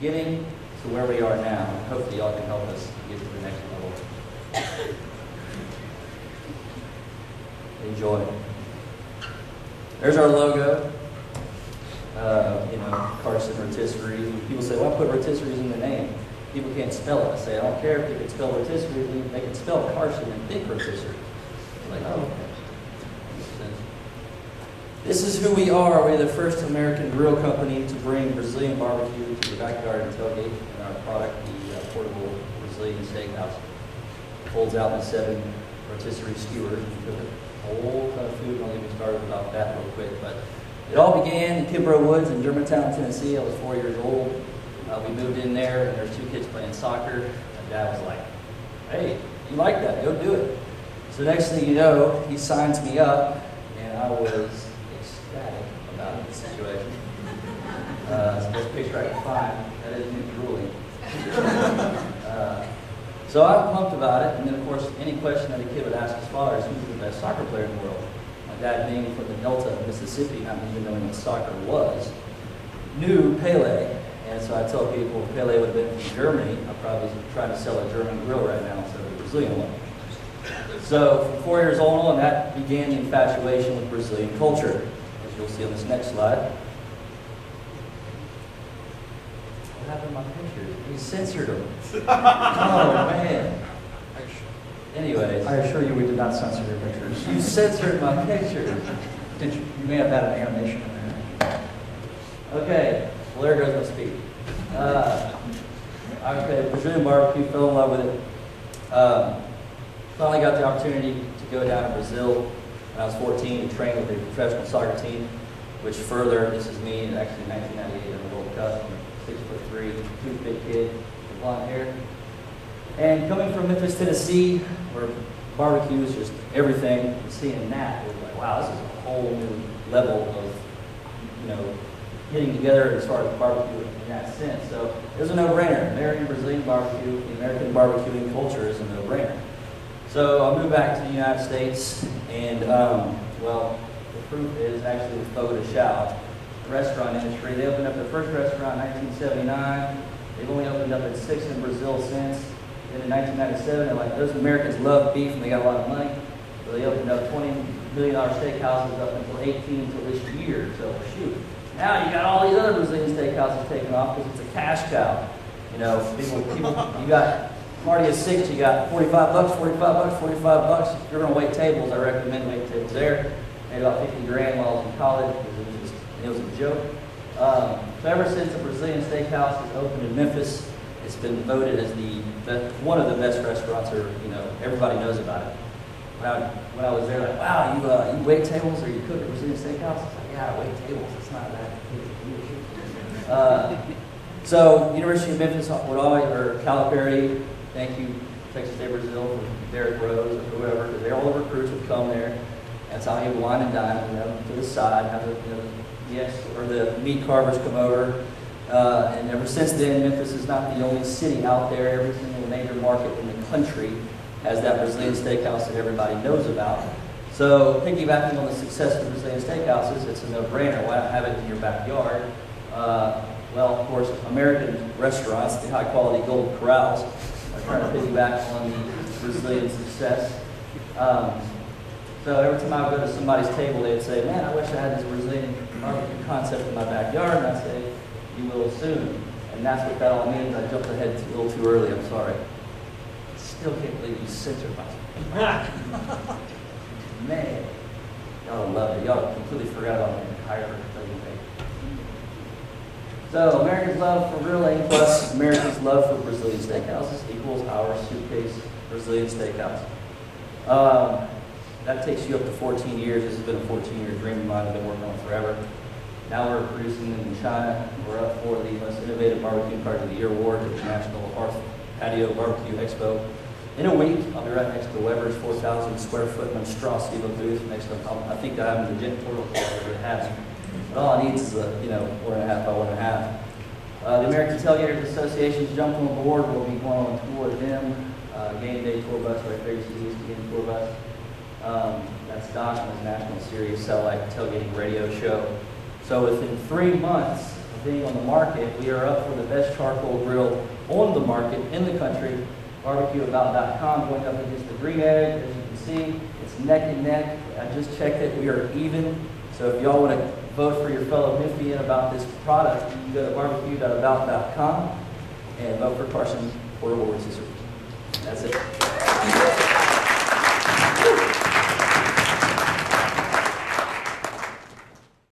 beginning to where we are now. And hopefully y'all can help us get to the next level. Enjoy. There's our logo. Carson Rottisserie. People say, why put rotisseries in the name? People can't spell it. I say, I don't care if they can spell rotisserie, they can spell Carson and think rotisserie. I'm like, oh, okay. This is who we are. We're the first American grill company to bring Brazilian barbecue to the backyard and tailgate. And our product, the portable Brazilian steakhouse, folds out in 7 rotisserie skewers. We cook a whole ton of food. I'll get me started about that real quick. But it all began in Kimbrough Woods in Germantown, Tennessee. I was 4 years old. We moved in there, and there's 2 kids playing soccer. My dad was like, hey, you like that? Go do it. So next thing you know, he signs me up, and I was ecstatic about the situation. It's the best picture I can find. That is me drooling. So I'm pumped about it, and then of course, any question that a kid would ask his father is, who's the best soccer player in the world? My dad, being from the Delta of Mississippi, not even knowing what soccer was, knew Pele. And so I tell people, if Pele would have been from Germany, I'd probably try to sell a German grill right now instead of a Brazilian one. So from 4 years old on, that began the infatuation with Brazilian culture, as you'll see on this next slide. What happened to my pictures? We censored them. Oh, man. Anyways. I assure you we did not censor your pictures. You censored my pictures. Did you? You may have had an animation in there. Okay. Well, there goes my speed. Okay, Brazilian barbecue, fell in love with it. Finally got the opportunity to go down to Brazil when I was 14 to train with a professional soccer team, which further, this is me, actually in 1998 in the World Cup. I'm 6'3", toothpick kid with blonde hair. And coming from Memphis, Tennessee, where barbecue is just everything, and seeing that, it was like, wow, this is a whole new level of, getting together as far as barbecue in that sense. So it was a no-brainer. American Brazilian barbecue, the American barbecuing culture is a no-brainer. So I moved back to the United States, and the proof is actually the photo shout. The restaurant industry, they opened up their first restaurant in 1979. They've only opened up at 6 in Brazil since. Then in 1997, they're like, those Americans love beef and they got a lot of money. So they opened up $20 million steakhouses up until 18 until this year. So shoot. Now you got all these other Brazilian steakhouses taking off because it's a cash cow. People, you got party of 6, you got $45, $45. If you're going to wait tables, I recommend waiting tables there. Made about 50 grand while I was in college because it was a joke. So ever since the Brazilian steakhouse has opened in Memphis, it's been voted as one of the best restaurants, or everybody knows about it. When I was there, like, wow, you wait tables or you cook at Brazilian steakhouse? I was like, yeah, I wait tables. It's not that big. So University of Memphis, or Calipari, thank you, Texas State Brazil, for Derek Rose or whoever, because all the recruits would come there. That's how you would wine and dine, to the side, have the meat carvers come over. And ever since then, Memphis is not the only city out there. Every single major market in the country has that Brazilian steakhouse that everybody knows about. So piggybacking on the success of Brazilian steakhouses, it's a no-brainer. Why not have it in your backyard? Of course, American restaurants, the high-quality Golden Corrals, are trying to piggyback on the Brazilian success. So every time I would go to somebody's table, they'd say, man, I wish I had this Brazilian barbecue concept in my backyard. And I'd say, you will soon. And that's what that all means. I jumped ahead a little too early, I'm sorry. Still can't believe you censored myself. Man, y'all love it. Y'all completely forgot about the entire thing. So Americans' love for grilling plus Americans' love for Brazilian steakhouses equals our suitcase Brazilian steakhouse. That takes you up to 14 years. This has been a 14-year dream of mine. I've been working on it forever. Now we're producing them in China. We're up for the Most Innovative Barbecue Cart of the Year award at the National Patio Barbecue Expo. In a week, I'll be right next to Weber's 4,000 square foot monstrosity of a booth next to, I think I have the Gent Portal that it has. But all it needs is a, 1.5 by 1.5. The American Tailgaters Association's jumped on board. We'll be going on a tour with them. Game day tour bus, right there. You see the game tour bus. That's Doc on his national series satellite tailgating radio show. So within 3 months of thing on the market. We are up for the best charcoal grill on the market in the country. BarbecueAbout.com going up against the Green Egg. As you can see, it's neck and neck. I just checked it. We are even. So if y'all want to vote for your fellow Memphian about this product, you can go to barbecue.about.com and vote for Carson for a Rottisserie. That's it.